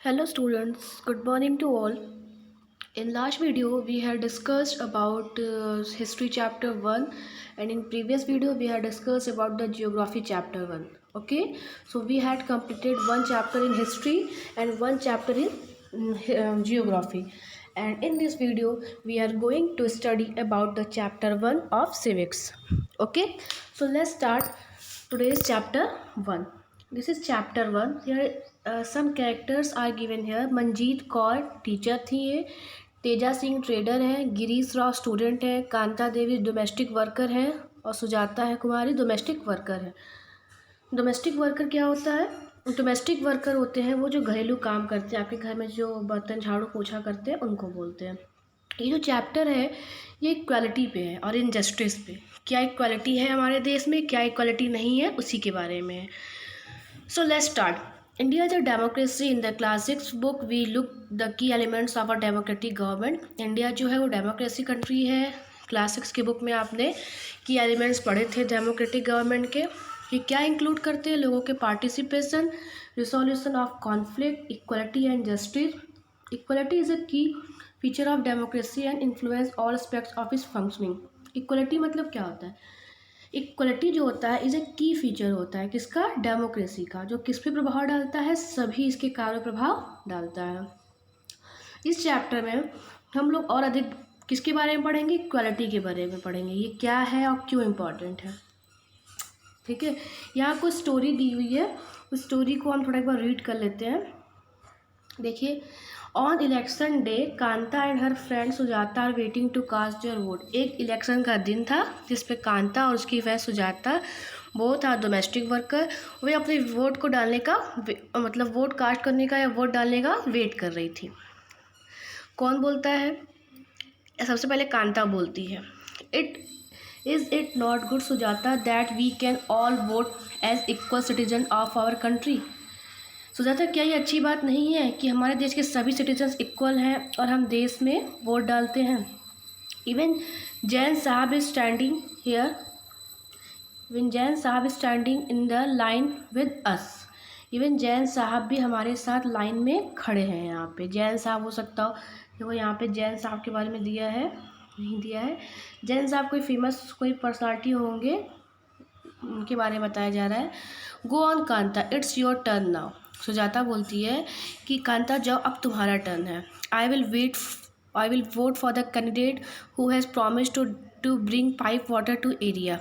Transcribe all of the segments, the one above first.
Hello students, good morning to all. In last video we had discussed about history chapter 1 and in previous video we had discussed about the geography chapter 1. Okay, so we had completed one chapter in history and one chapter in geography, and in this video we are going to study about the chapter 1 of civics. Okay, so let's start today's chapter 1. This is chapter 1. Here some characters are given here. Manjeet Kaur teacher थी ये, Teja Singh trader है, Girish Rao student है, Kanta Devi domestic worker है और सुजाता है कुमारी domestic worker है। Domestic worker क्या होता है? डोमेस्टिक वर्कर होते हैं वो जो घरेलू काम करते हैं, आपके घर में जो बर्तन झाड़ू पोछा करते हैं उनको बोलते हैं। ये जो चैप्टर है ये इक्वालिटी पे है और इनजस्टिस पे। क्या इक्वालिटी है हमारे देश में, क्या इक्वालिटी नहीं है, उसी के बारे में है। So let's start. India is a democracy. In the class 6 book we look the key elements of a democratic government. India जो है वो डेमोक्रेसी कंट्री है। क्लास 6 की बुक में आपने की एलिमेंट्स पढ़े थे डेमोक्रेटिक गवर्नमेंट के। ये क्या इंक्लूड करते हैं? लोगों के participation, resolution of conflict, equality and justice. Equality is a key feature of democracy and influence all aspects of its functioning. Equality मतलब क्या होता है? इक्वलिटी जो होता है इज ए की फीचर होता है किसका? डेमोक्रेसी का। जो किस पे प्रभाव डालता है? सभी इसके कार्य प्रभाव डालता है। इस चैप्टर में हम लोग और अधिक किसके बारे में पढ़ेंगे? इक्वालिटी के बारे में पढ़ेंगे। ये क्या है और क्यों इम्पोर्टेंट है, ठीक है। यहाँ कुछ स्टोरी दी हुई है, उस स्टोरी को हम थोड़ा एक बार रीड कर लेते हैं। देखिए, on election day Kanta and her friend Sujata are waiting to cast their vote. एक इलेक्शन का दिन था जिसपे कांता और उसकी फ्रेंड सुजाता, वो था डोमेस्टिक वर्कर, वे अपने वोट को डालने का मतलब वोट कास्ट करने का या वोट डालने का वेट कर रही थी। कौन बोलता है? सबसे पहले कांता बोलती है, it not good Sujata that we can all vote as equal citizen of our country. Sujata, क्या ये अच्छी बात नहीं है कि हमारे देश के सभी सिटीजन्स इक्वल हैं और हम देश में वोट डालते हैं? Even Jain sahab is standing here, even Jain sahab is standing in the line with us. Even Jain sahab भी हमारे साथ लाइन में खड़े हैं। यहाँ पे जैन साहब हो सकता हो, देखो यहाँ पे जैन साहब के बारे में दिया है, नहीं दिया है। जैन साहब कोई फेमस कोई पर्सनालिटी होंगे, उनके बारे में बताया जा रहा है। Go on Kanta, it's your turn now. Sujata बोलती है कि कांता जाओ, अब तुम्हारा टर्न है। I will vote for the candidate who has promise to bring pipe water to area.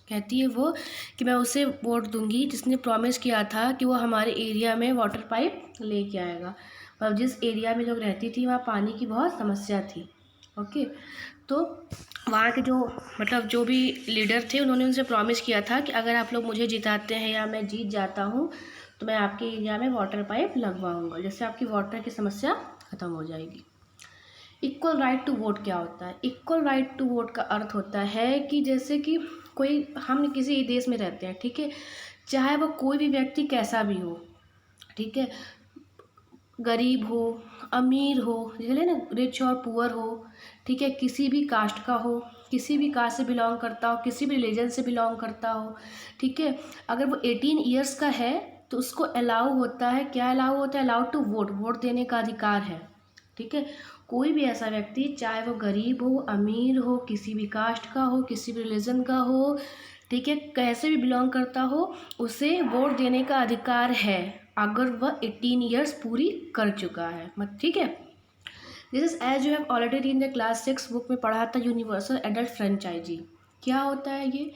कहती है वो कि मैं उसे वोट दूंगी जिसने प्रॉमिस किया था कि वो हमारे एरिया में वाटर पाइप लेके आएगा। और जिस एरिया में लोग रहती थी वहाँ पानी की बहुत समस्या थी। ओके, तो वहाँ के जो मतलब जो भी लीडर थे उन्होंने उनसे प्रॉमिस किया था कि अगर आप लोग मुझे जिताते हैं या मैं जीत जाता हूँ तो मैं आपके एरिया में वाटर पाइप लगवाऊंगा, जिससे आपकी वाटर की समस्या ख़त्म हो जाएगी। इक्वल राइट टू वोट क्या होता है? इक्वल राइट टू वोट का अर्थ होता है कि जैसे कि कोई हम किसी देश में रहते हैं, ठीक है, चाहे वो कोई भी व्यक्ति कैसा भी हो, ठीक है, गरीब हो, अमीर हो, जैसे ना रिच और पुअर हो, ठीक है, किसी भी कास्ट का हो, किसी भी कास्ट से बिलोंग करता हो, किसी भी रिलीजन से बिलोंग करता हो, ठीक है, अगर वो 18 ईयर्स का है तो उसको अलाउ होता है, क्या अलाउ होता है? अलाउड टू वोट, वोट देने का अधिकार है, ठीक है। कोई भी ऐसा व्यक्ति, चाहे वो गरीब हो, अमीर हो, किसी भी कास्ट का हो, किसी भी रिलीजन का हो, ठीक है, कैसे भी बिलोंग करता हो, उसे वोट देने का अधिकार है अगर वह 18 ईयर्स पूरी कर चुका है, मत ठीक है। This is as you have already in the class 6 book में पढ़ा था, यूनिवर्सल एडल्ट फ्रेंचाइजी। क्या होता है ये?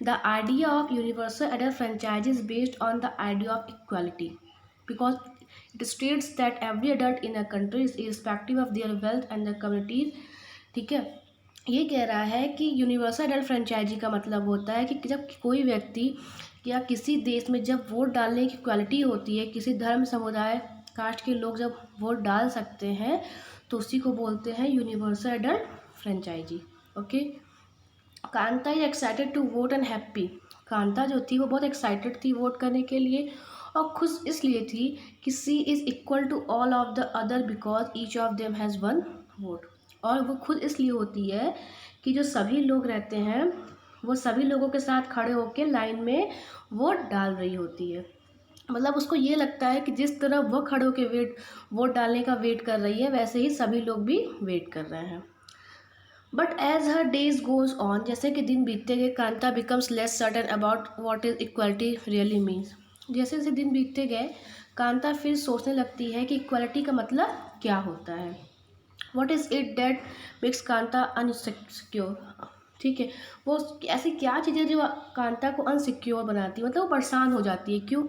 The idea of universal adult franchise is based on the idea of equality because it states that every adult in a country is irrespective of their wealth and the communities. ठीक है, ये कह रहा है कि यूनिवर्सल एडल्ट फ्रेंचाइजी का मतलब होता है कि जब कोई व्यक्ति या किसी देश में जब वोट डालने की इक्वालिटी होती है, किसी धर्म समुदाय कास्ट के लोग जब वोट डाल सकते हैं तो उसी को बोलते हैं universal adult franchise. Okay, Kanta is excited to vote and happy. Kanta जो थी वो बहुत एक्साइटेड थी वोट करने के लिए और खुश इसलिए थी कि she is equal to all of the other because each of them has one vote. और वो खुद इसलिए होती है कि जो सभी लोग रहते हैं वो सभी लोगों के साथ खड़े होकर लाइन में वोट डाल रही होती है। मतलब उसको ये लगता है कि जिस तरह वो खड़े होकर वोट डालने का वेट कर रही है, वैसे ही सभी लोग भी वेट कर रहे हैं। But as her days goes on, जैसे कि दिन बीतते गए, Kanta becomes less certain about what is equality really means. जैसे जैसे दिन बीतते गए, कांता फिर सोचने लगती है कि इक्वालिटी का मतलब क्या होता है। What is it that makes Kanta insecure. ठीक है, वो ऐसी क्या चीज़ें जो कांता को अनसिक्योर बनाती है, मतलब वो परेशान हो जाती है, क्यों।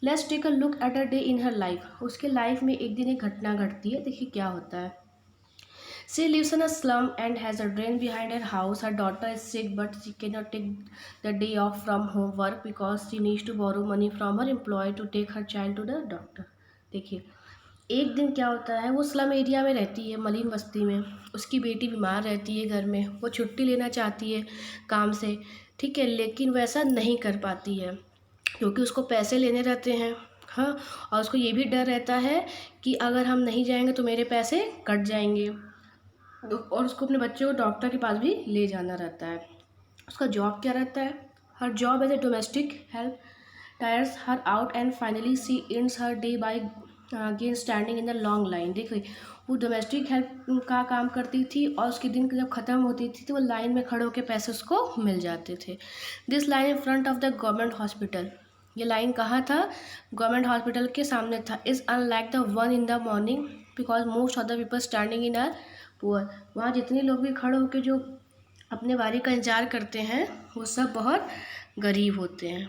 Let's take a look at a day in her life. उसके लाइफ में एक दिन एक घटना घटती है, देखिए क्या होता है। She lives in a slum and has a drain behind her house. Her daughter is sick, but she cannot take the day off from home work because she needs to borrow money from her employer to take her child to the doctor. देखिए, एक दिन क्या होता है, वो slum area में रहती है, मलिन बस्ती में। उसकी बेटी बीमार रहती है घर में, वो छुट्टी लेना चाहती है काम से, ठीक है, लेकिन वो ऐसा नहीं कर पाती है क्योंकि उसको पैसे लेने रहते हैं। हाँ, और उसको ये भी डर रहता है कि अगर हम नहीं जाएंगे तो मेरे पैसे कट जाएंगे। और उसको अपने बच्चे को डॉक्टर के पास भी ले जाना रहता है। उसका जॉब क्या रहता है, her job as a domestic help tires her out and finally she ends her day by again standing in the long line. देख रही, वो डोमेस्टिक हेल्प का काम करती थी और उसके दिन जब ख़त्म होती थी तो वो लाइन में खड़े होकर पैसे उसको मिल जाते थे। This line in front of the government hospital, ये लाइन कहाँ था, गवर्नमेंट हॉस्पिटल के सामने था। Is unlike the one in the morning because most of the people standing in are poor. वहाँ जितने लोग भी खड़े होकर जो अपने बारी का इंतज़ार करते हैं वो सब बहुत गरीब होते हैं।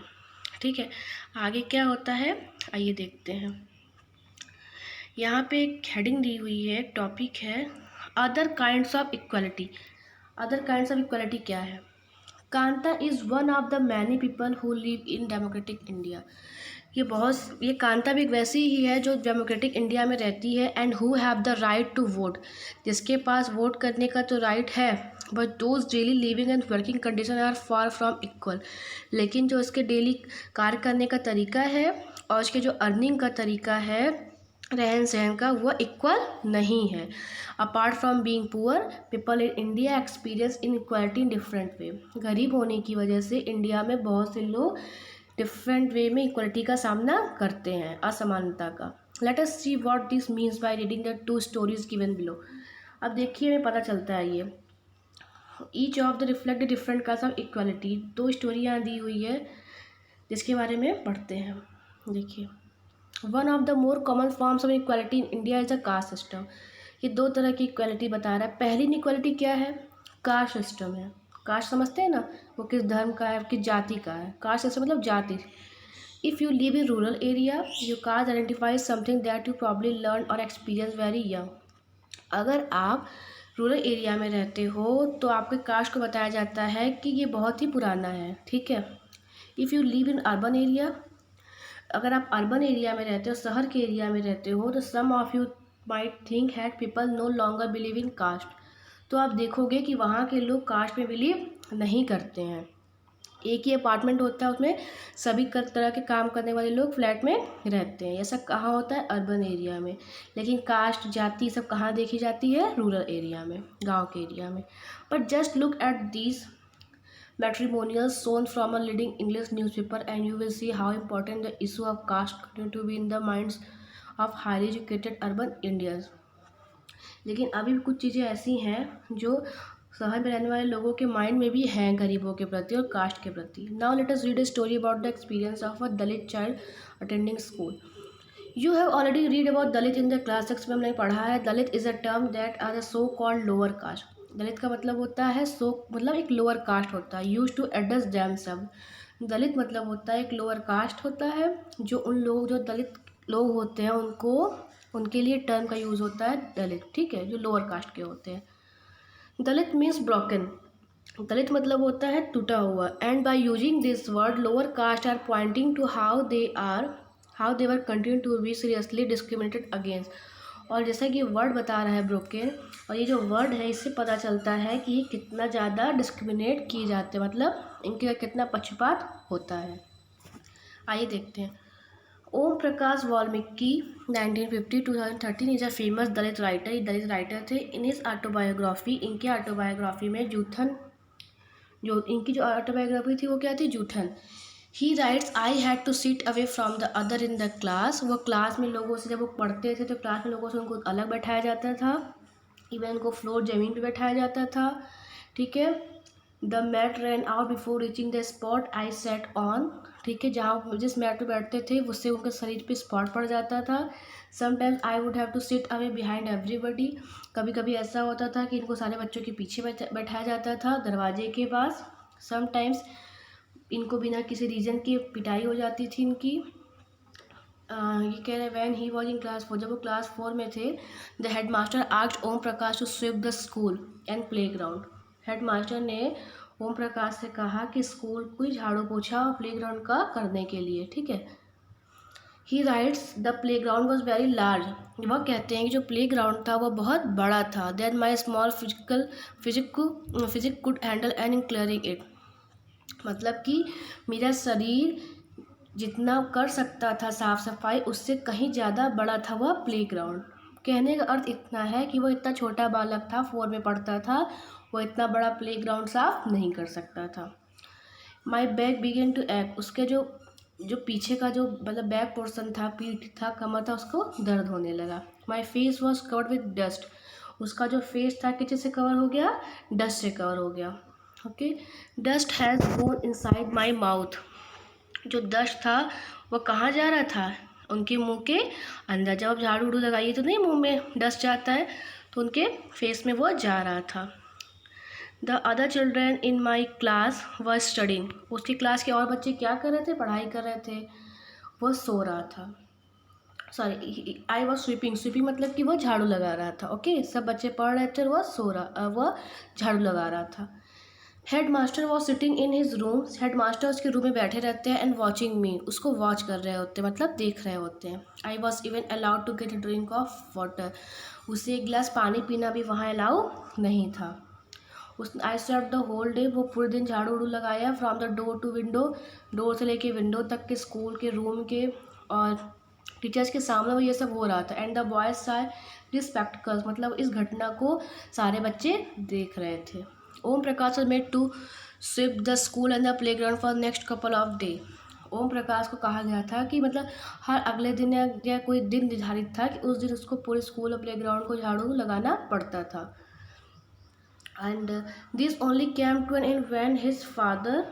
ठीक है, आगे क्या होता है आइए देखते हैं। यहाँ पे एक हेडिंग दी हुई है, टॉपिक है other kinds of equality. Other kinds of equality क्या है। Kanta is one of the many people who live in democratic India. ये कांता भी एक वैसी ही है जो डेमोक्रेटिक इंडिया में रहती है and who have the right to vote, जिसके पास वोट करने का तो राइट है, but those daily living and working condition are far from equal. लेकिन जो इसके डेली कार्य करने का तरीका है और उसके जो अर्निंग का तरीका है, रहन सहन का, वह इक्वल नहीं है। Apart from being poor, people in India experience in equality in different way. गरीब होने की वजह से इंडिया में बहुत से लोग डिफरेंट वे में इक्वलिटी का सामना करते हैं, असमानता का। Let us see what this means by reading the two stories given below. अब देखिए हमें पता चलता है ये each of the reflect the different caste of equality. दो स्टोरी यहाँ दी हुई है जिसके बारे में पढ़ते हैं। देखिए, one of the more common forms of equality in India is a caste system. ये दो तरह की इक्वालिटी बता रहा है। पहली इक्वालिटी क्या है, कास्ट सिस्टम है। कास्ट समझते हैं ना, वो किस धर्म का है, किस जाति का है। कास्ट सिस्टम मतलब जाति। If you live in rural area you caste identifies something that you probably learn और एक्सपीरियंस वेरी यंग। अगर आप रूरल एरिया में रहते हो तो आपके कास्ट को बताया जाता है कि ये बहुत ही पुराना है। ठीक है, if you live in urban area, अगर आप अर्बन एरिया में रहते हो, शहर के एरिया में रहते हो, तो some of you might think that people no longer believe in caste. तो आप देखोगे कि वहाँ के लोग कास्ट में बिलीव नहीं करते हैं। एक ही अपार्टमेंट होता है, उसमें सभी तरह के काम करने वाले लोग फ्लैट में रहते हैं। ये सब कहाँ होता है, अर्बन एरिया में। लेकिन कास्ट जाति सब कहाँ देखी जाती है, रूरल एरिया में, गांव के एरिया में। But just look at these matrimonials shown from a leading English newspaper and you will see how important the issue of caste continue to be in the minds of highly educated urban Indians। लेकिन अभी भी कुछ चीज़ें ऐसी हैं जो शहर में रहने वाले लोगों के माइंड में भी हैं, गरीबों के प्रति और कास्ट के प्रति। Now let us read a story about the experience of a Dalit child attending school. You have already read about Dalit in the class 6 में हमने पढ़ा है। Dalit is a term that are the so called lower caste. Dalit का मतलब होता है मतलब एक लोअर कास्ट होता है। यूज टू एड्रेस दैम सब। दलित मतलब होता है एक लोअर कास्ट होता है, जो उन लोग जो दलित लोग होते हैं उनको उनके लिए टर्म का यूज़ होता है दलित। ठीक है, जो लोअर कास्ट के होते हैं। दलित मीन्स ब्रोकन। दलित मतलब होता है टूटा हुआ। And by using this word lower caste are pointing to how they were continue to be seriously discriminated against. और जैसा कि वर्ड बता रहा है ब्रोकन, और ये जो वर्ड है इससे पता चलता है कि ये कितना ज़्यादा डिस्क्रिमिनेट किए जाते हैं, मतलब इनके कितना पक्षपात होता है। आइए देखते हैं। Om Prakash Valmiki 1950-2013 is a famous Dalit writer. ये दलित राइटर थे। इन हिज ऑटोबायोग्राफी, इनके ऑटोबायोग्राफी में जो इनकी जो ऑटोबायोग्राफी थी वो क्या थी, Joothan. He writes I had to sit away from the other in the class. वो क्लास में लोगों से, जब वो पढ़ते थे तो क्लास में लोगों से उनको अलग बैठाया जाता था। इवन उनको फ्लोर ज़मीन पे बैठाया जाता था। ठीक है। The mat ran out before reaching the spot I sat on. ठीक है, जहाँ जिस मैट पे बैठते थे उससे उनके शरीर पे स्पॉट पड़ जाता था। Sometimes I would have to sit away behind everybody. कभी कभी ऐसा होता था कि इनको सारे बच्चों के पीछे बैठाया जाता था दरवाजे के पास। समटाइम्स इनको बिना किसी रीज़न की पिटाई हो जाती थी इनकी। ये कह रहे when he was in class 4, जब वो क्लास 4 में थे, the head master asked Om Prakash to sweep the school and play ground. Head master ने ओम प्रकाश से कहा कि स्कूल को झाड़ू पोछा और प्ले ग्राउंड का करने के लिए। ठीक है। ही rights the play ground was very large. वह कहते हैं कि जो प्ले ग्राउंड था वह बहुत बड़ा था। That my small physique could handle and in clearing it. मतलब कि मेरा शरीर जितना कर सकता था साफ़ सफाई, उससे कहीं ज़्यादा बड़ा था वह प्लेग्राउंड। कहने का अर्थ इतना है कि वो इतना छोटा बालक था, 4 में पढ़ता था, वो इतना बड़ा प्लेग्राउंड साफ नहीं कर सकता था। My back began to act. उसके जो जो पीछे का जो मतलब बैक पोर्सन था, पीठ था, कमर था, उसको दर्द होने लगा। My face was covered with dust. उसका जो फेस था किसी से कवर हो गया? डस्ट से कवर हो गया। Okay. Dust has gone inside my mouth. जो डस्ट था वो कहाँ जा रहा था? उनके मुंह के अंदर। जब आप झाड़ू उड़ू लगाइए तो नहीं मुंह में डस्ट जाता है, तो उनके फेस में वो जा रहा था। The other children in my class were studying. उसकी क्लास के और बच्चे क्या कर रहे थे? पढ़ाई कर रहे थे। वह सो रहा था। Sorry, I was sweeping. Sweeping मतलब कि वह झाड़ू लगा रहा था। ओके। सब बच्चे पढ़ रहे थे और वह झाड़ू लगा रहा था। Head master was sitting in his room. Head master उसके रूम में बैठे रहते हैं। एंड वॉचिंग मी। उसको वॉच कर रहे होते हैं, मतलब देख रहे होते हैं। I was even allowed to get a drink of water. उसे एक गिलास पानी पीना भी वहाँ अलाउ नहीं था। उस I serve the whole day. वो पूरे दिन झाड़ू उड़ू लगाया। From the door to window. Door से लेके विंडो तक के, स्कूल के, रूम के और टीचर्स के सामने वो ये सब हो रहा था। And the boys Sai this spectacles. मतलब इस घटना को सारे बच्चे देख रहे थे। Om Prakash was made to sweep the school and the playground for next couple of day। Om Prakash को कहा गया था कि मतलब हर अगले दिन या कोई दिन निर्धारित था कि उस दिन उसको पूरे स्कूल और प्लेग्राउंड को झाड़ू लगाना पड़ता था। And this only came to an end when his father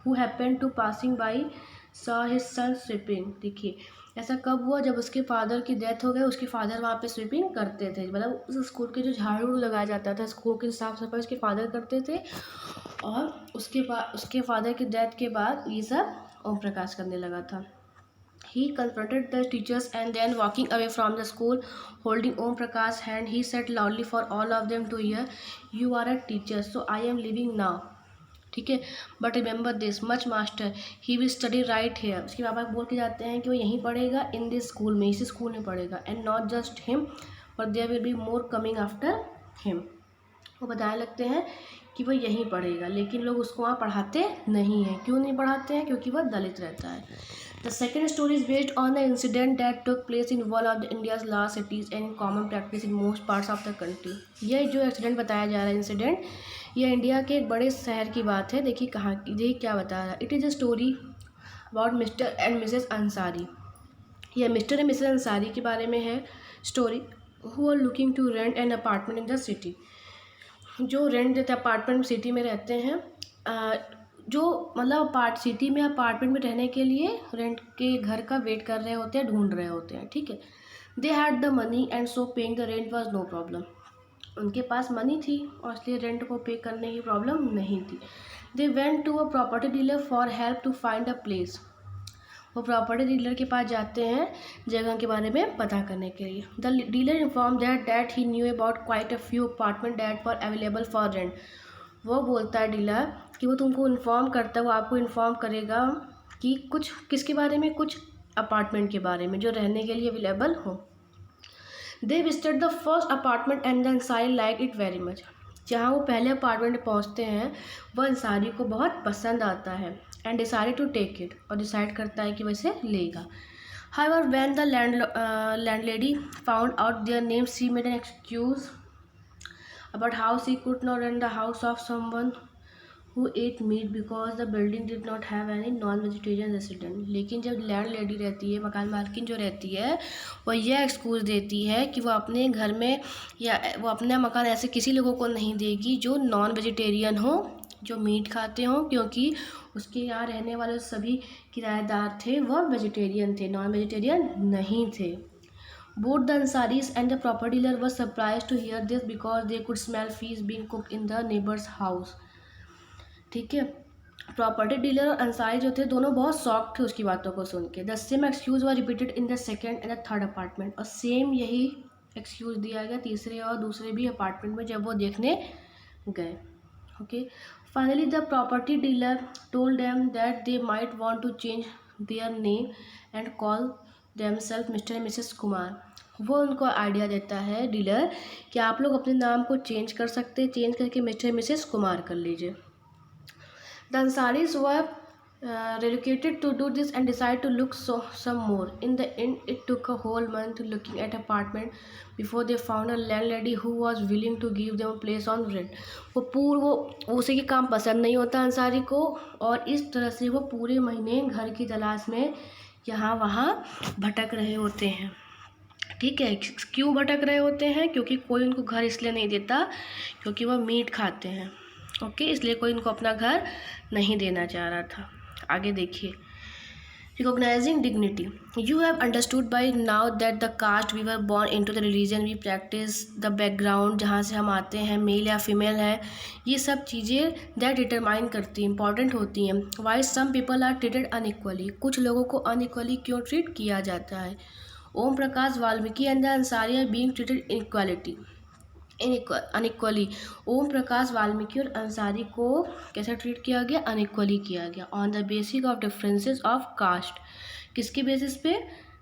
who happened to passing by saw his son sweeping. देखिए ऐसा कब हुआ? जब उसके फादर की डेथ हो गई। उसके फादर वहाँ पे स्वीपिंग करते थे, मतलब उस स्कूल के जो झाड़ू लगाया जाता था, स्कूल की साफ सफाई उसके फादर करते थे। और उसके फादर की डेथ के बाद ये सब ओम प्रकाश करने लगा था। He confronted the teachers and then walking away from the school, holding Om Prakash's hand, he said loudly for all of them to hear, "You are a teacher, so I am leaving now." ठीक है। But remember this much master he will study right here. उसके पापा बोल के जाते हैं कि वो यहीं पढ़ेगा, इन दिस स्कूल में, इसी स्कूल में पढ़ेगा। And not just him but there will be more coming after him. वो बताने लगते हैं कि वो यहीं पढ़ेगा, लेकिन लोग उसको वहाँ पढ़ाते नहीं हैं। क्यों नहीं पढ़ाते हैं? क्योंकि वह दलित रहता है। The second story is based on the incident that took place in one of the India's large cities and common practice in most parts of the country. यह जो एक्सीडेंट बताया जा रहा है, इंसिडेंट, यह इंडिया के एक बड़े शहर की बात है। देखिए कहाँ की, देखिए क्या बता रहा है। It is a story about Mr and Mrs Ansari. यह मिस्टर एंड मिसेस अंसारी के बारे में है story. Who are looking to rent an apartment in the city. जो रेंट देते अपार्टमेंट सिटी में रहते हैं, जो मतलब सिटी में अपार्टमेंट में रहने के लिए रेंट के घर का वेट कर रहे होते हैं, ढूंढ रहे होते हैं। ठीक है। They had the money and so paying the rent was no problem. उनके पास मनी थी और इसलिए रेंट को पे करने की प्रॉब्लम नहीं थी। They went to a property dealer for help to find a place. वो प्रॉपर्टी डीलर के पास जाते हैं जगह के बारे में पता करने के लिए। The dealer inform that he knew about quite a few apartment that for available for rent. वो बोलता है डीलर कि वो तुमको इन्फॉर्म करता है, वो आपको इन्फॉर्म करेगा कि कुछ किसके बारे में, कुछ अपार्टमेंट के बारे में जो रहने के लिए अवेलेबल हो। They visited the first apartment and the Ansari like it very much. जहाँ वो पहले अपार्टमेंट में पहुँचते हैं वह अंसारी को बहुत पसंद आता है। And decided to take it. और डिसाइड करता है कि वैसे लेगा। However when the landlady found out their name she made an excuse about how she could not rent the house of someone who ate meat because the building did not have any non-vegetarian resident। लेकिन जब land lady रहती है, मकान मालकिन जो रहती है, वो यह एक्सक्यूज़ देती है कि वो अपने घर में या वो अपना मकान ऐसे किसी लोगों को नहीं देगी जो नॉन वेजिटेरियन हो, जो मीट खाते हों, क्योंकि उसके यहाँ रहने वाले सभी किराएदार थे वह वेजिटेरियन थे, नॉन वेजिटेरियन नहीं थे। Both the Ansaris and the property dealer were surprised to hear this because they could smell fish being cooked in the neighbor's house। ठीक है, प्रॉपर्टी डीलर और अंसारी जो थे दोनों बहुत शॉक थे उसकी बातों को सुन के। The same excuse were repeated in the second and the third apartment. और सेम यही एक्सक्यूज़ दिया गया तीसरे और दूसरे भी अपार्टमेंट में जब वो देखने गए। Okay, finally the property dealer told them that they might want to change their name and call themselves Mr and Mrs Kumar. वो उनको आइडिया देता है डीलर कि आप लोग अपने नाम को चेंज कर सकते, चेंज करके मिस्टर एंड मिसेस कुमार कर लीजिए। The Ansaris were relocated to do this and decided to look some more. In the end, it took a whole month looking at apartment before they found a landlady who was willing to give them a place on rent। वो उसे ये काम पसंद नहीं होता अंसारी को, और इस तरह से वो पूरे महीने घर की तलाश में यहाँ वहाँ भटक रहे होते हैं। ठीक है, क्यों भटक रहे होते हैं? क्योंकि कोई उनको घर इसलिए नहीं देता क्योंकि वह मीट खाते हैं। ओके, इसलिए कोई इनको अपना घर नहीं देना चाह रहा था। आगे देखिए, recognising dignity. You have understood by now that the caste we were born into the religion we practise, the background जहाँ से हम आते हैं, मेल या फीमेल है, ये सब चीज़ें दैट डिटरमाइन करती हैं, इंपॉर्टेंट होती हैं। Why some people are treated unequally, कुछ लोगों को अनइक्वली क्यों ट्रीट किया जाता है। Om Prakash Valmiki and the Ansari are being treated unequally. Om Prakash Valmiki और अंसारी को कैसे ट्रीट किया गया? अनइक्वली किया गया। On the basis of differences of caste, किसके बेसिस पे?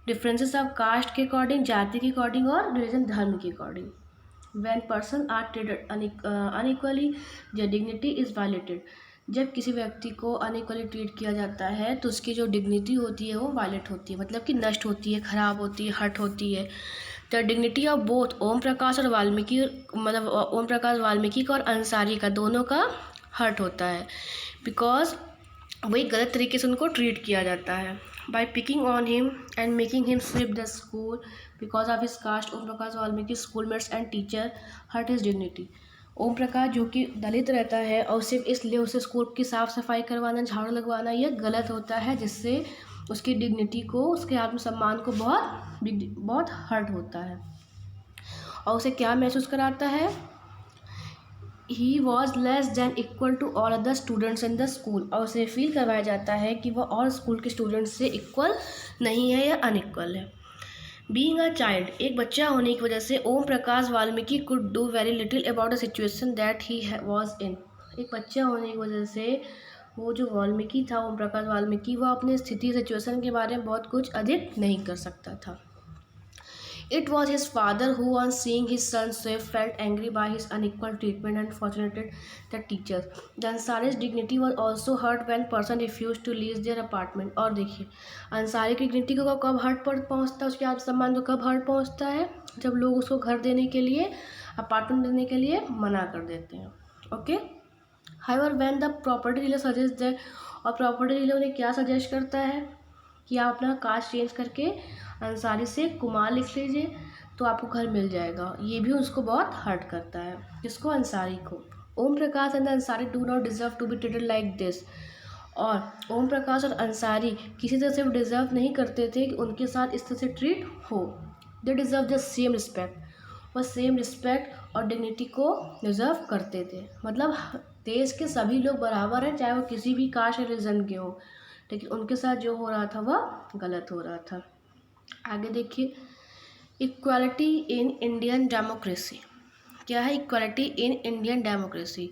डिफरेंसेस ऑफ कास्ट के अकॉर्डिंग, जाति के अकॉर्डिंग और रिलीजन धर्म के according. When person are treated unequally their dignity is violated. जब किसी व्यक्ति को अनइक्वली ट्रीट किया जाता है तो उसकी जो डिग्निटी होती है वो वायलेट होती है, मतलब कि नष्ट होती है, खराब होती है, हर्ट होती है। The dignity of both Om Prakash और वाल्मीकि, मतलब ओम प्रकाश वाल्मीकि का और अंसारी का, दोनों का हर्ट होता है, बिकॉज वही गलत तरीके से उनको ट्रीट किया जाता है। By picking on him and making him sweep the school because of his caste, Om Prakash Valmiki schoolmates and teacher hurt his dignity. Om Prakash जो कि दलित रहता है और सिर्फ इसलिए उसे स्कूल की साफ़ सफाई करवाना, झाड़ू लगवाना, यह गलत होता है, जिससे उसकी डिग्निटी को, उसके आत्मसम्मान को बहुत हर्ट होता है। और उसे क्या महसूस कराता है? He was less than equal to all other students in the school. और उसे फील करवाया जाता है कि वह और स्कूल के स्टूडेंट्स से इक्वल नहीं है या अनइक्वल है। बीइंग अ चाइल्ड, एक बच्चा होने की वजह से Om Prakash Valmiki could do very little about the situation that he was in. एक बच्चा होने की वजह से वो जो वाल्मीकि था, ओम प्रकाश वाल्मीकि, वो अपनी स्थिति, सिचुएशन के बारे में बहुत कुछ अधिक नहीं कर सकता था। It was his father who on seeing his son sweep felt angry by his unequal treatment and fortunated the teachers. The Ansari's dignity was also hurt when person refuse to lease their apartment. और देखिए, अंसारी की dignity को कब hurt पहुँचता है, उसके आत्मसम्मान को कब हर्ट पहुँचता है? जब लोग उसको घर देने के लिए, अपार्टमेंट देने के लिए मना कर देते हैं। Okay, however when the property dealer suggest that, और प्रॉपर्टी डीलर उन्हें क्या सजेस्ट करता है कि आप अपना कास्ट चेंज करके अंसारी से कुमार लिख लीजिए तो आपको घर मिल जाएगा। ये भी उसको बहुत हर्ट करता है, किसको? अंसारी को। Om Prakash and Ansari do not deserve to be treated like this. और ओम प्रकाश और अंसारी किसी तरह से डिज़र्व नहीं करते थे कि उनके साथ इस तरह से ट्रीट हो। They deserve the same respect, वह सेम रिस्पेक्ट और डिग्निटी को डिज़र्व करते थे। मतलब देश के सभी लोग बराबर हैं, चाहे वो किसी भी कास्ट या रिलीजन के हो, लेकिन उनके साथ जो हो रहा था वह गलत हो रहा था। आगे देखिए, इक्वालिटी इन इंडियन डेमोक्रेसी। क्या है इक्वालिटी इन इंडियन डेमोक्रेसी?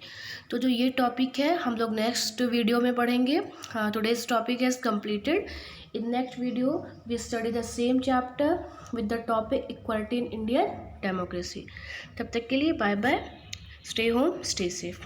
तो जो ये टॉपिक है हम लोग नेक्स्ट वीडियो में पढ़ेंगे। Today's topic has completed. In next video we study the same chapter with the topic equality in Indian democracy. तब तक के लिए bye bye, stay home, stay safe.